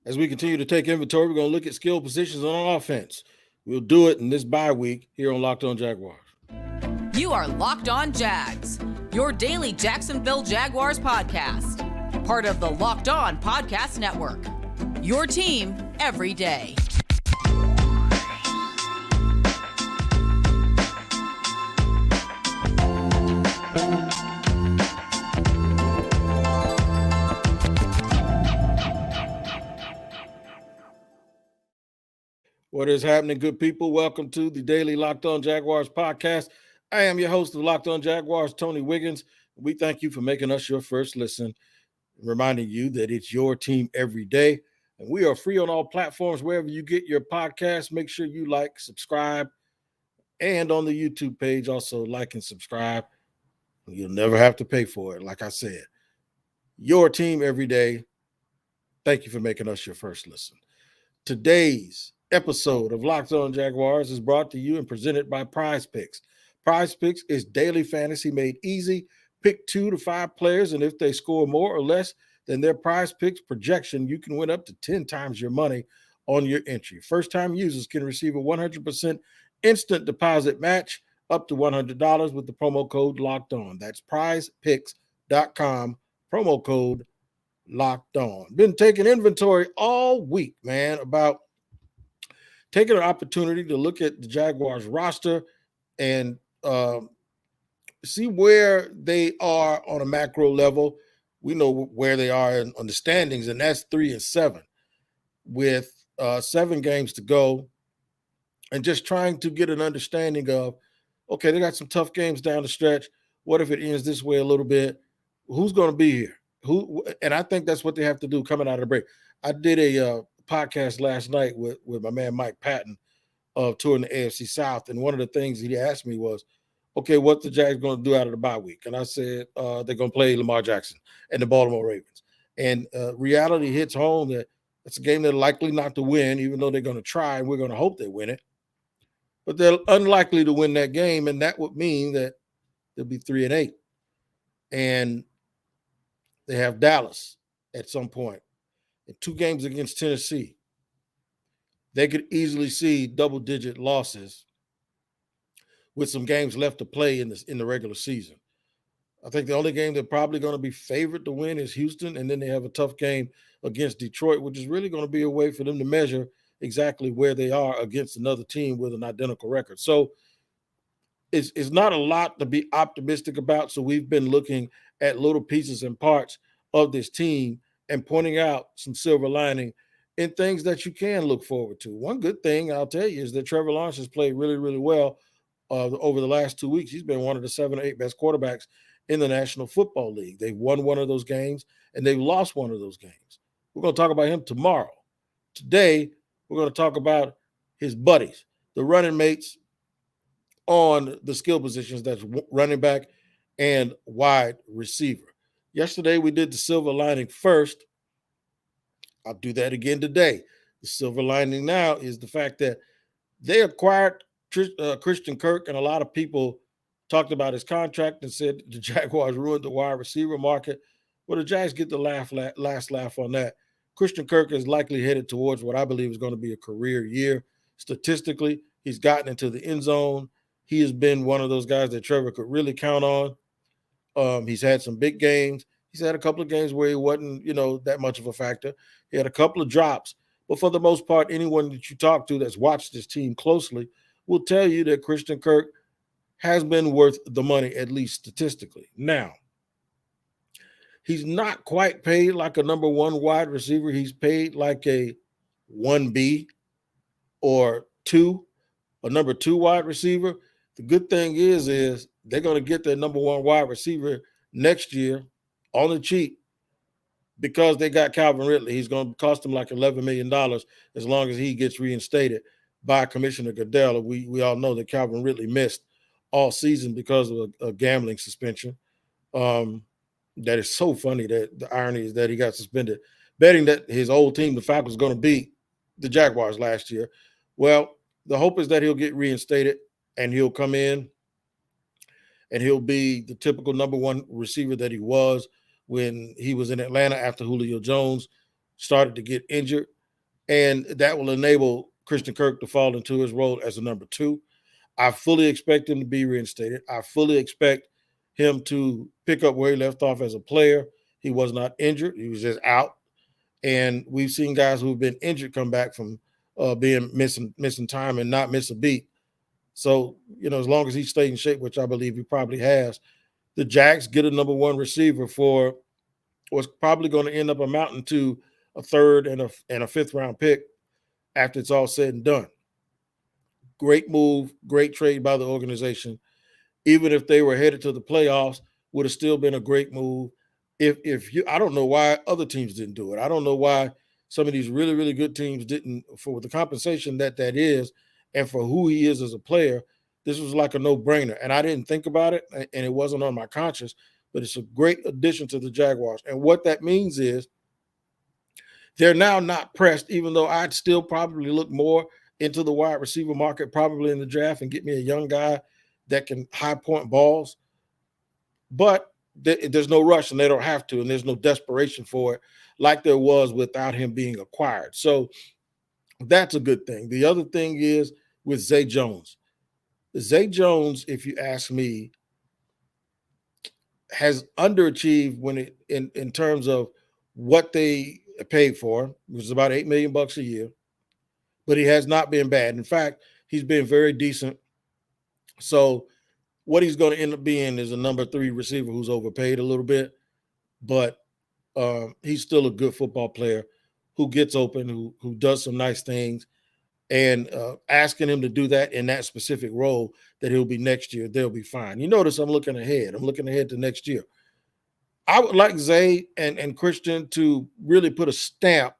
As we continue to take inventory, we're going to look at skill positions on offense. We'll do it in this bye week here on Locked On Jaguars. You are Locked On Jags, your daily Jacksonville Jaguars podcast. Part of the Locked On Podcast Network. Your team every day. What is happening, good people? Welcome to the daily Locked On Jaguars podcast. I am your host of Locked On Jaguars, Tony Wiggins. We thank you for making us your first listen, reminding you that it's your team every day. And we are free on all platforms, wherever you get your podcasts. Make sure you like, subscribe, and on the YouTube page, also like and subscribe. You'll never have to pay for it, like I said. Your team every day. Thank you for making us your first listen. Today's episode of Locked On Jaguars is brought to you and presented by PrizePicks. PrizePicks is daily fantasy made easy. Pick 2 to 5 players, and if they score more or less than their PrizePicks projection, you can win up to 10 times your money on your entry. First-time users can receive a 100% instant deposit match up to $100 with the promo code Locked On. That's PrizePicks.com, promo code Locked On. Been taking inventory all week, man, about taking an opportunity to look at the Jaguars roster and see where they are on a macro level. We know where they are on the standings, and that's 3-7 with 7 games to go, and just trying to get an understanding of, okay, they got some tough games down the stretch. What if it ends this way a little bit? Who's going to be here? And I think that's what they have to do coming out of the break. I did a podcast last night with my man Mike Patton of touring the AFC South, and one of the things he asked me was, okay, what the Jags going to do out of the bye week? And I said they're going to play Lamar Jackson and the Baltimore Ravens. And reality hits home that it's a game they're likely not to win, even though they're going to try, and we're going to hope they win it. But they're unlikely to win that game, and that would mean that they'll be 3-8. And they have Dallas at some point, and 2 games against Tennessee. They could easily see double-digit losses with some games left to play in the regular season. I think the only game they're probably going to be favored to win is Houston, and then they have a tough game against Detroit, which is really going to be a way for them to measure exactly where they are against another team with an identical record. So it's not a lot to be optimistic about. So we've been looking at little pieces and parts of this team and pointing out some silver lining in things that you can look forward to. One good thing I'll tell you is that Trevor Lawrence has played really, really well over the last 2 weeks. He's been one of the 7 or 8 best quarterbacks in the National Football League. They've won one of those games, and they've lost one of those games. We're going to talk about him tomorrow. Today, we're going to talk about his buddies, the running mates on the skill positions, that's running back and wide receiver. Yesterday, we did the silver lining first. I'll do that again today. The silver lining now is the fact that they acquired Christian Kirk, and a lot of people talked about his contract and said the Jaguars ruined the wide receiver market. Well, the Jags get the last laugh on that. Christian Kirk is likely headed towards what I believe is going to be a career year. Statistically, he's gotten into the end zone. He has been one of those guys that Trevor could really count on. He's had some big games. He's had a couple of games where he wasn't, that much of a factor. He had a couple of drops. But for the most part, anyone that you talk to that's watched this team closely will tell you that Christian Kirk has been worth the money, at least statistically. Now, he's not quite paid like a number 1 wide receiver. He's paid like a 1B or 2, a number 2 wide receiver. The good thing is they're going to get their number 1 wide receiver next year on the cheap because they got Calvin Ridley. He's going to cost them like $11 million as long as he gets reinstated by Commissioner Goodell. We all know that Calvin Ridley missed all season because of a gambling suspension. That is so funny that the irony is that he got suspended betting that his old team, the Falcons, was going to beat the Jaguars last year. Well, the hope is that he'll get reinstated and he'll come in and he'll be the typical number 1 receiver that he was when he was in Atlanta after Julio Jones started to get injured. and that will enable Christian Kirk to fall into his role as a number 2. I fully expect him to be reinstated. I fully expect him to pick up where he left off as a player. He was not injured. He was just out. And we've seen guys who've been injured come back from being missing time and not miss a beat. So, as long as he stayed in shape, which I believe he probably has, the Jags get a number 1 receiver for what's probably going to end up amounting to a 3rd and a 5th round pick after it's all said and done. Great move, great trade by the organization. Even if they were headed to the playoffs, would have still been a great move. I don't know why other teams didn't do it. I don't know why some of these really, really good teams didn't, for the compensation that is, and for who he is as a player. This was like a no-brainer, and I didn't think about it, and it wasn't on my conscience. But it's a great addition to the Jaguars, and what that means is they're now not pressed. Even though I'd still probably look more into the wide receiver market, probably in the draft, and get me a young guy that can high point balls. But there's no rush, and they don't have to, and there's no desperation for it like there was without him being acquired. So that's a good thing. The other thing is with Zay Jones. Zay Jones, if you ask me, has underachieved in terms of what they paid for him, which is about $8 million a year. But he has not been bad. In fact, he's been very decent. So what he's going to end up being is a number 3 receiver who's overpaid a little bit, but he's still a good football player who gets open, who does some nice things, and asking him to do that in that specific role that he'll be next year, they'll be fine. You notice I'm looking ahead. I'm looking ahead to next year. I would like Zay and Christian to really put a stamp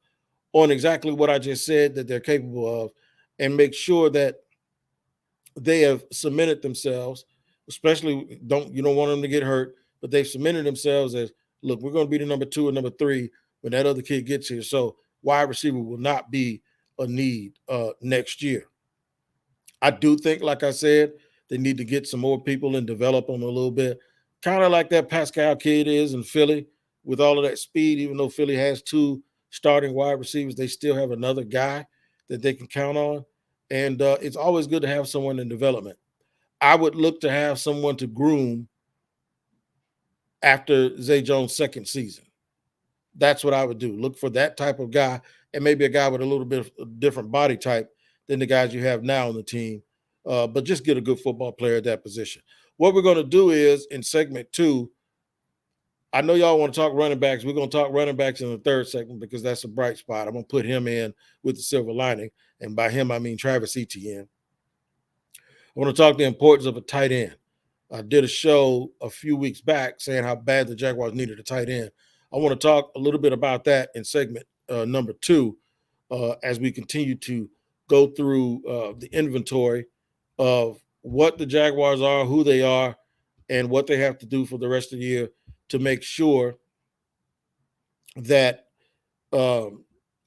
on exactly what I just said that they're capable of, and make sure that they have cemented themselves, especially you don't want them to get hurt, but they've cemented themselves as, look, we're going to be the number 2 and number 3 when that other kid gets here. So wide receiver will not be a need next year. I do think, like I said, they need to get some more people and develop them a little bit. Kind of like that Pascal kid is in Philly with all of that speed. Even though Philly has 2 starting wide receivers, they still have another guy that they can count on. And it's always good to have someone in development. I would look to have someone to groom after Zay Jones' second season. That's what I would do. Look for that type of guy, and maybe a guy with a little bit of a different body type than the guys you have now on the team. But just get a good football player at that position. What we're going to do is in segment 2, I know y'all want to talk running backs. We're going to talk running backs in the 3rd segment because that's a bright spot. I'm going to put him in with the silver lining. And by him, I mean Travis Etienne. I want to talk the importance of a tight end. I did a show a few weeks back saying how bad the Jaguars needed a tight end. I want to talk a little bit about that in segment number 2 as we continue to go through the inventory of what the Jaguars are, who they are, and what they have to do for the rest of the year to make sure that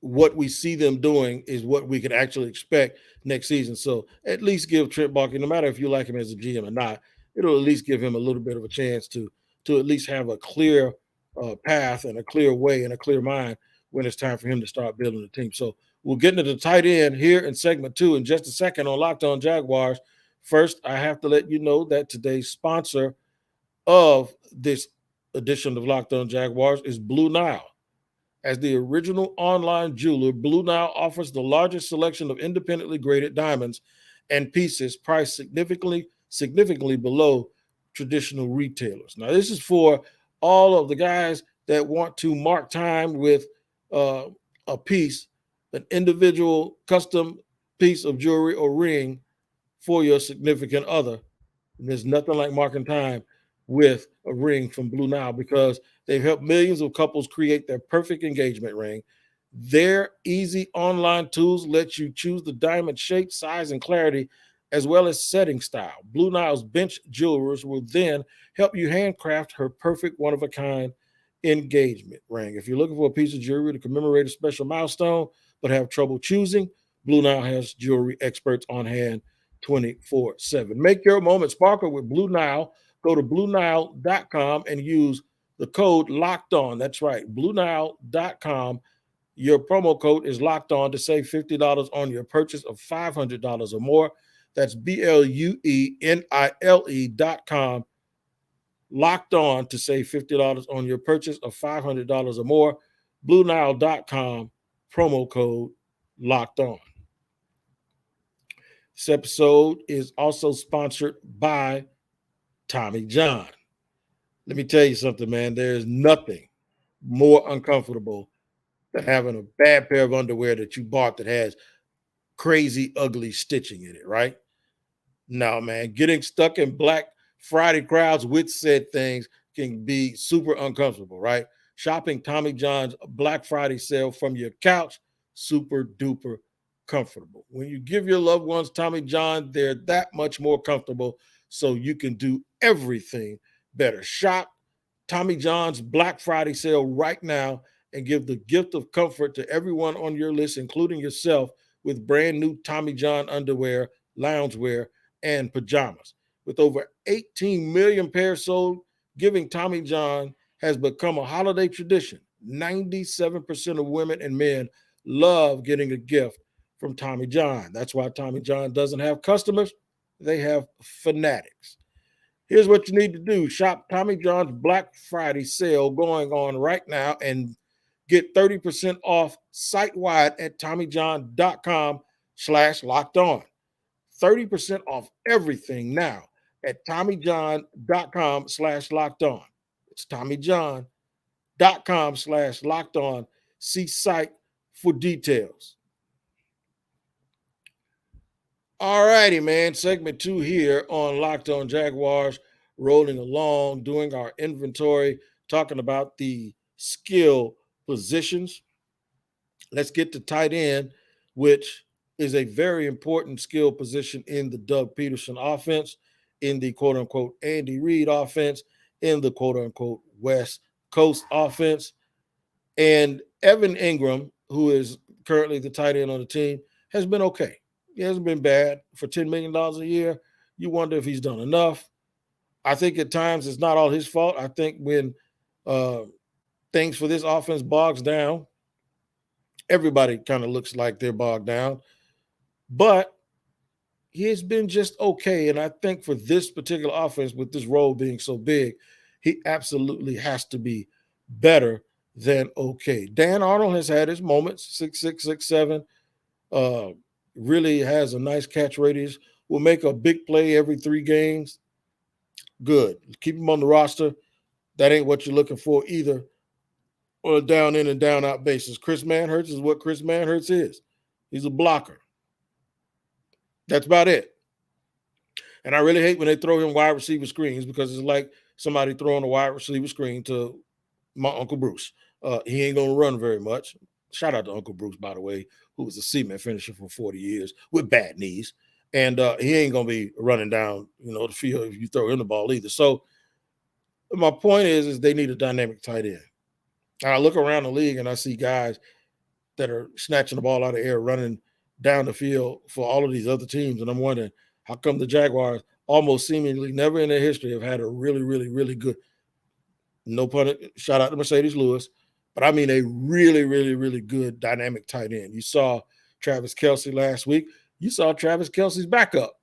what we see them doing is what we can actually expect next season. So at least give Trent Baalke, no matter if you like him as a GM or not, it'll at least give him a little bit of a chance to at least have a clear path and a clear way and a clear mind when it's time for him to start building the team. So we'll get into the tight end here in segment 2 in just a second on Locked On Jaguars. First, I have to let you know that today's sponsor of this edition of Locked On Jaguars is Blue Nile. As the original online jeweler, Blue Nile offers the largest selection of independently graded diamonds and pieces priced significantly below traditional retailers. Now, this is for all of the guys that want to mark time with a piece, an individual custom piece of jewelry or ring for your significant other. And there's nothing like marking time with a ring from Blue Nile because they've helped millions of couples create their perfect engagement ring. Their easy online tools let you choose the diamond shape, size, and clarity, as well as setting style. Blue Nile's bench jewelers will then help you handcraft her perfect one-of-a-kind engagement ring. If you're looking for a piece of jewelry to commemorate a special milestone but have trouble choosing, Blue Nile has jewelry experts on hand 24/7. Make your moment sparkle with Blue Nile. Go to BlueNile.com and use the code LOCKEDON. That's right, BlueNile.com. Your promo code is locked on to save $50 on your purchase of $500 or more. That's BLUENILE.com. Locked on to save $50 on your purchase of $500 or more. BlueNile.com, promo code locked on. This episode is also sponsored by Tommy John. Let me tell you something, man. There's nothing more uncomfortable than having a bad pair of underwear that you bought that has crazy, ugly stitching in it, right? No, man. Getting stuck in Black Friday crowds with said things can be super uncomfortable, right? Shopping Tommy John's Black Friday sale from your couch, super duper comfortable. When you give your loved ones Tommy John, they're that much more comfortable, so you can do everything better. Shop Tommy John's Black Friday sale right now and give the gift of comfort to everyone on your list, including yourself, with brand new Tommy John underwear, loungewear, and pajamas. With over 18 million pairs sold, giving Tommy John has become a holiday tradition. 97% of women and men love getting a gift from Tommy John. That's why Tommy John doesn't have customers, they have fanatics. Here's what you need to do. Shop Tommy John's Black Friday sale going on right now and get 30% off site-wide at TommyJohn.com/locked on. 30% off everything now at TommyJohn.com/locked on. It's TommyJohn.com/locked on. See site for details. All righty, man. Segment 2 here on Locked On Jaguars, rolling along, doing our inventory, talking about the skill positions. Let's get to tight end, which is a very important skill position in the Doug Peterson offense, in the quote-unquote Andy Reid offense, in the quote-unquote West Coast offense. And Evan Ingram, who is currently the tight end on the team, has been okay. He hasn't been bad. For $10 million a year, you wonder if he's done enough. I think at times it's not all his fault. I think when things for this offense bogs down, everybody kind of looks like they're bogged down. But he has been just okay. And I think for this particular offense, with this role being so big, he absolutely has to be better than okay. Dan Arnold has had his moments, 6'6", 6'7", really has a nice catch radius, will make a big play every 3 games. Good. Keep him on the roster. That ain't what you're looking for either on a down in and down out basis. Chris Manhertz is what Chris Manhertz is. He's a blocker. That's about it. And I really hate when they throw him wide receiver screens, because it's like somebody throwing a wide receiver screen to my Uncle Bruce. He ain't going to run very much. Shout out to Uncle Bruce, by the way, who was a cement finisher for 40 years with bad knees. And he ain't going to be running down, the field if you throw him the ball either. So my point is they need a dynamic tight end. And I look around the league and I see guys that are snatching the ball out of the air, running down the field for all of these other teams. And I'm wondering, how come the Jaguars almost seemingly never in their history have had a really, really, really good, no pun, shout out to Mercedes Lewis, but I mean a really, really, really good dynamic tight end. You saw Travis Kelce last week. You saw Travis Kelce's backup,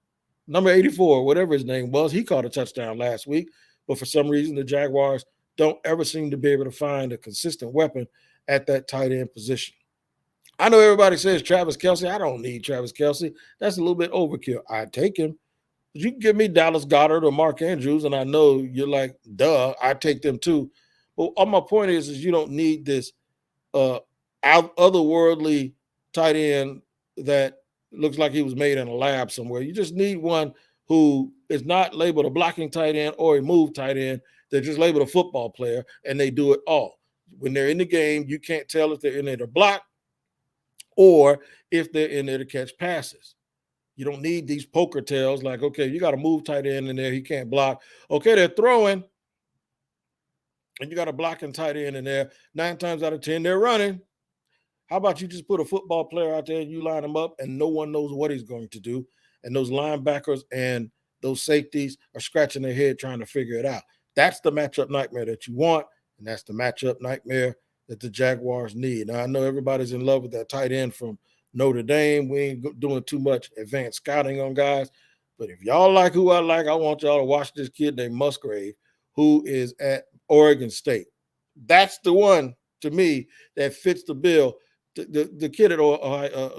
number 84, whatever his name was. He caught a touchdown last week. But for some reason, the Jaguars don't ever seem to be able to find a consistent weapon at that tight end position. I know everybody says Travis Kelce. I don't need Travis Kelce. That's a little bit overkill. I'd take him. But you can give me Dallas Goedert or Mark Andrews, and I know you're like, duh, I'd take them too. But all my point is you don't need this otherworldly tight end that looks like he was made in a lab somewhere. You just need one who is not labeled a blocking tight end or a move tight end. They're just labeled a football player, and they do it all. When they're in the game, you can't tell if they're in there to block or if they're in there to catch passes. You don't need these poker tails like, okay, you got a move tight end in there, he can't block. Okay, they're throwing, and you got a blocking tight end in there. 9 times out of 10, they're running. How about you just put a football player out there and you line him up and no one knows what he's going to do? And those linebackers and those safeties are scratching their head trying to figure it out. That's the matchup nightmare that you want, and that's the matchup nightmare that the Jaguars need. Now, I know everybody's in love with that tight end from Notre Dame. We ain't doing too much advanced scouting on guys. But if y'all like who I like, I want y'all to watch this kid named Musgrave, who is at Oregon State. That's the one, to me, that fits the bill. The kid at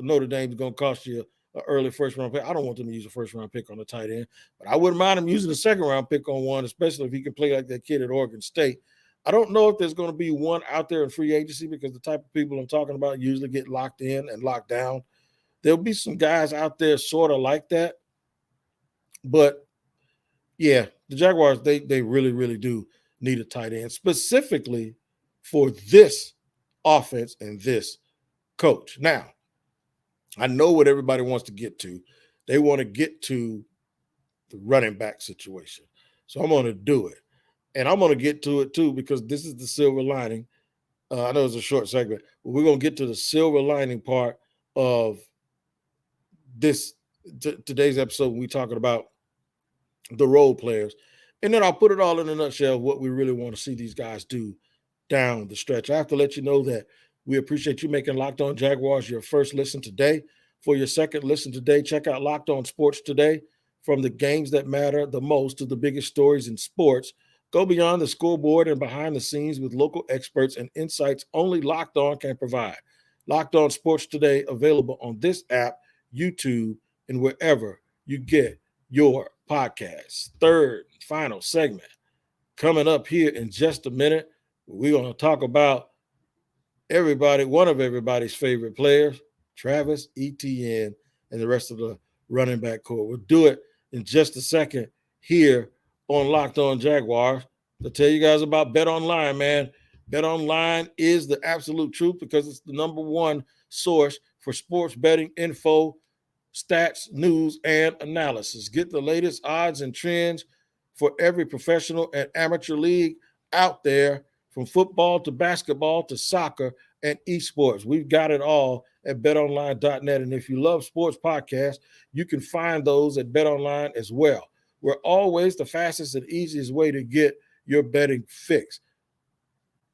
Notre Dame is going to cost you an early first-round pick. I don't want them to use a first-round pick on the tight end, but I wouldn't mind him using a second-round pick on one, especially if he can play like that kid at Oregon State. I don't know if there's going to be one out there in free agency because the type of people I'm talking about usually get locked in and locked down. There'll be some guys out there sort of like that. But, yeah, the Jaguars, they really, really do need a tight end, specifically for this offense and this coach. Now, I know what everybody wants to get to. They want to get to the running back situation. So I'm going to do it. And I'm going to get to it, too, because this is the silver lining. I know it's a short segment, but we're going to get to the silver lining part of this today's episode when we're talking about the role players. And then I'll put it all in a nutshell, what we really want to see these guys do down the stretch. I have to let you know that we appreciate you making Locked On Jaguars your first listen today. For your second listen today, check out Locked On Sports Today. From the games that matter the most to the biggest stories in sports, go beyond the scoreboard and behind the scenes with local experts and insights only Locked On can provide. Locked On Sports Today, available on this app, YouTube, and wherever you get your podcasts. Third, final segment coming up here in just a minute. We're going to talk about one of everybody's favorite players, Travis Etienne, and the rest of the running back core. We'll do it in just a second here on Locked On Jaguars. I'll tell you guys about BetOnline, man. BetOnline is the absolute truth because it's the number one source for sports betting info, stats, news, and analysis. Get the latest odds and trends for every professional and amateur league out there, from football to basketball to soccer and esports. We've got it all at betonline.net. And if you love sports podcasts, you can find those at BetOnline as well. We're always the fastest and easiest way to get your betting fix.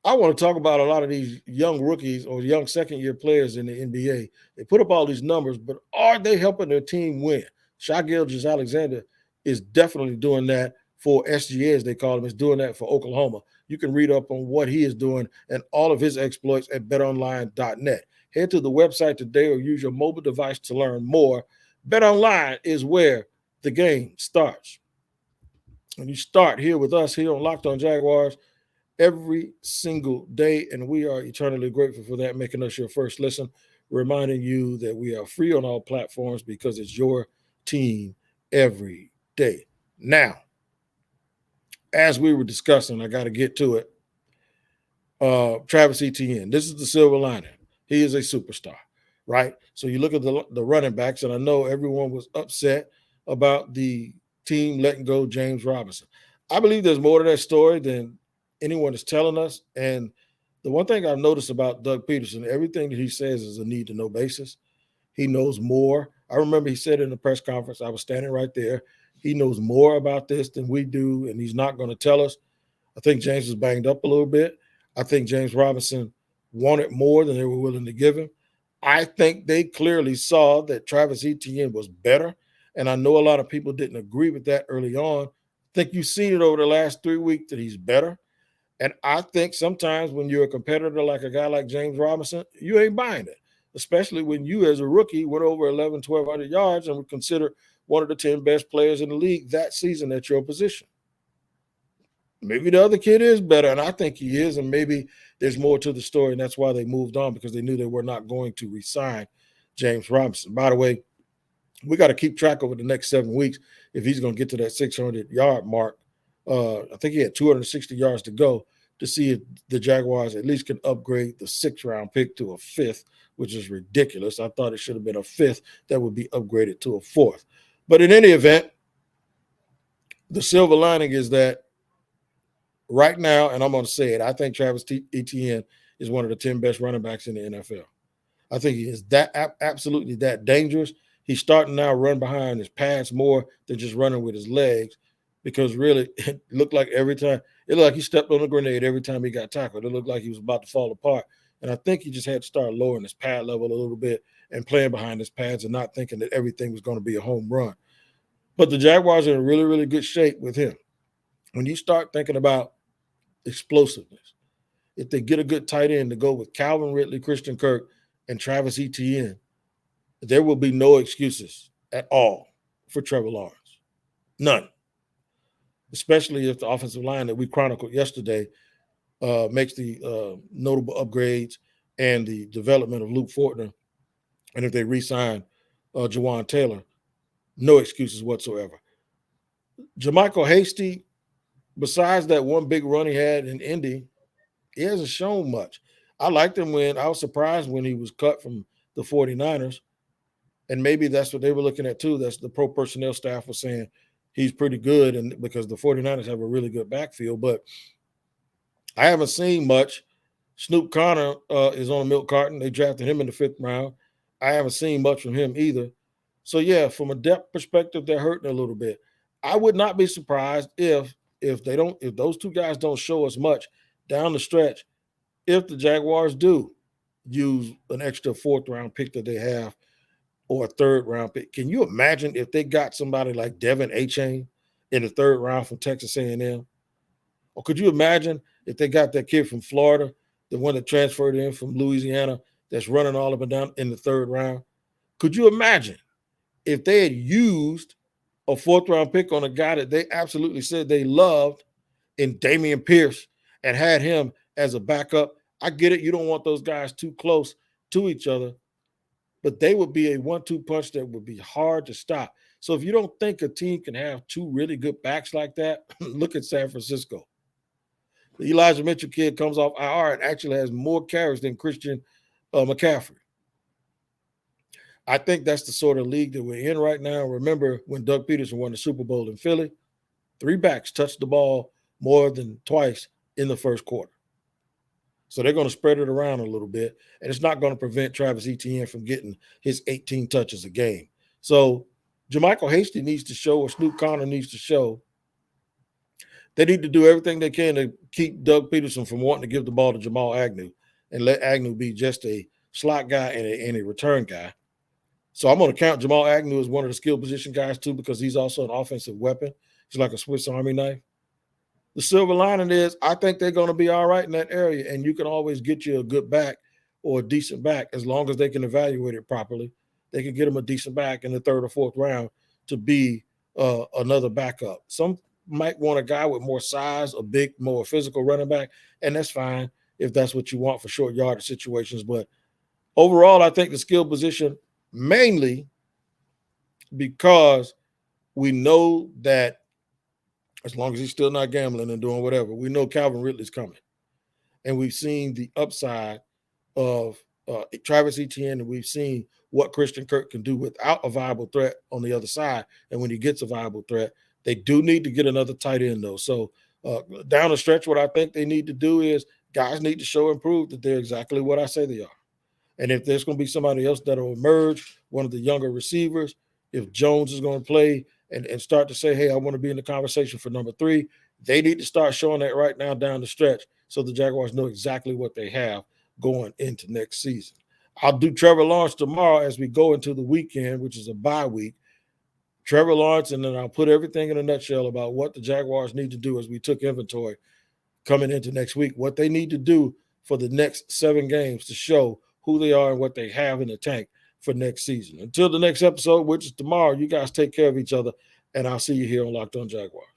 I want to talk about a lot of these young rookies or young second-year players in the NBA. They put up all these numbers, but are they helping their team win? Shai Gilgeous-Alexander is definitely doing that for SGA, as they call him, is doing that for Oklahoma. You can read up on what he is doing and all of his exploits at betonline.net. Head to the website today or use your mobile device to learn more. BetOnline is where the game starts. And you start here with us here on Locked On Jaguars every single day, and we are eternally grateful for that, making us your first listen, reminding you that we are free on all platforms because it's your team every day. Now, as we were discussing, I got to get to it. Travis Etienne, this is the silver lining. He is a superstar, right? So you look at the running backs, and I know everyone was upset about the team letting go James Robinson. I believe there's more to that story than anyone is telling us. And the one thing I've noticed about Doug Peterson, everything that he says is a need-to-know basis. He knows more. I remember he said in the press conference, I was standing right there, he knows more about this than we do, and he's not going to tell us. I think James was banged up a little bit. I think James Robinson wanted more than they were willing to give him. I think they clearly saw that Travis Etienne was better, and I know a lot of people didn't agree with that early on. I think you've seen it over the last 3 weeks that he's better. And I think sometimes when you're a competitor like a guy like James Robinson, you ain't buying it, especially when you as a rookie went over 1,100 yards and were considered one of the 10 best players in the league that season at your position. Maybe the other kid is better, and I think he is, and maybe there's more to the story, and that's why they moved on, because they knew they were not going to re-sign James Robinson. By the way, we got to keep track over the next 7 weeks if he's going to get to that 600-yard mark. I think he had 260 yards to go to see if the Jaguars at least can upgrade the 6th-round pick to a 5th, which is ridiculous. I thought it should have been a 5th that would be upgraded to a 4th. But in any event, the silver lining is that right now, and I'm going to say it, I think Travis Etienne is one of the 10 best running backs in the NFL. I think he is that absolutely that dangerous. He's starting now to run behind his pads more than just running with his legs, because really it looked like every time It looked like he stepped on a grenade every time he got tackled. It looked like he was about to fall apart. And I think he just had to start lowering his pad level a little bit and playing behind his pads and not thinking that everything was going to be a home run. But the Jaguars are in really, really good shape with him. When you start thinking about explosiveness, if they get a good tight end to go with Calvin Ridley, Christian Kirk, and Travis Etienne, there will be no excuses at all for Trevor Lawrence. None. Especially if the offensive line that we chronicled yesterday makes the notable upgrades and the development of Luke Fortner. And if they re-sign Jawan Taylor, no excuses whatsoever. JaMycal Hasty, besides that one big run he had in Indy, he hasn't shown much. I liked him when I was surprised when he was cut from the 49ers. And maybe that's what they were looking at too. That's the pro personnel staff was saying he's pretty good, and because the 49ers have a really good backfield. But I haven't seen much. Snoop Connor is on a milk carton. They drafted him in the 5th round. I haven't seen much from him either. So yeah, from a depth perspective, they're hurting a little bit. I would not be surprised if those two guys don't show us much down the stretch, if the Jaguars do use an extra 4th round pick that they have or a 3rd round pick. Can you imagine if they got somebody like Devin Etienne in the 3rd round from Texas A&M? Or could you imagine if they got that kid from Florida, the one that transferred in from Louisiana, that's running all up and down in the 3rd round? Could you imagine if they had used a 4th round pick on a guy that they absolutely said they loved in Dameon Pierce and had him as a backup? I get it. You don't want those guys too close to each other, but they would be a 1-2 punch that would be hard to stop. So if you don't think a team can have 2 really good backs like that, look at San Francisco. The Elijah Mitchell kid comes off IR and actually has more carries than Christian McCaffrey. I think that's the sort of league that we're in right now. Remember when Doug Peterson won the Super Bowl in Philly? 3 backs touched the ball more than twice in the first quarter. So they're going to spread it around a little bit, and it's not going to prevent Travis Etienne from getting his 18 touches a game. So JaMycal Hasty needs to show, or Snoop Connor needs to show, they need to do everything they can to keep Doug Peterson from wanting to give the ball to Jamal Agnew and let Agnew be just a slot guy and a return guy. So I'm going to count Jamal Agnew as one of the skill position guys too, because he's also an offensive weapon. He's like a Swiss Army knife. The silver lining is I think they're going to be all right in that area, and you can always get you a good back or a decent back as long as they can evaluate it properly. They can get them a decent back in the 3rd or 4th round to be another backup. Some might want a guy with more size, a big, more physical running back, and that's fine if that's what you want for short yardage situations. But overall, I think the skill position, mainly because we know that as long as he's still not gambling and doing whatever, we know Calvin Ridley's coming. And we've seen the upside of Travis Etienne, and we've seen what Christian Kirk can do without a viable threat on the other side. And when he gets a viable threat, they do need to get another tight end, though. So down the stretch, what I think they need to do is guys need to show and prove that they're exactly what I say they are. And if there's going to be somebody else that will emerge, one of the younger receivers, if Jones is going to play and start to say, hey, I want to be in the conversation for number 3, they need to start showing that right now down the stretch so the Jaguars know exactly what they have going into next season. I'll do Trevor Lawrence tomorrow as we go into the weekend, which is a bye week. Trevor Lawrence, and then I'll put everything in a nutshell about what the Jaguars need to do as we took inventory coming into next week, what they need to do for the next 7 games to show who they are and what they have in the tank for next season. Until the next episode, which is tomorrow, you guys take care of each other, and I'll see you here on Locked On Jaguars.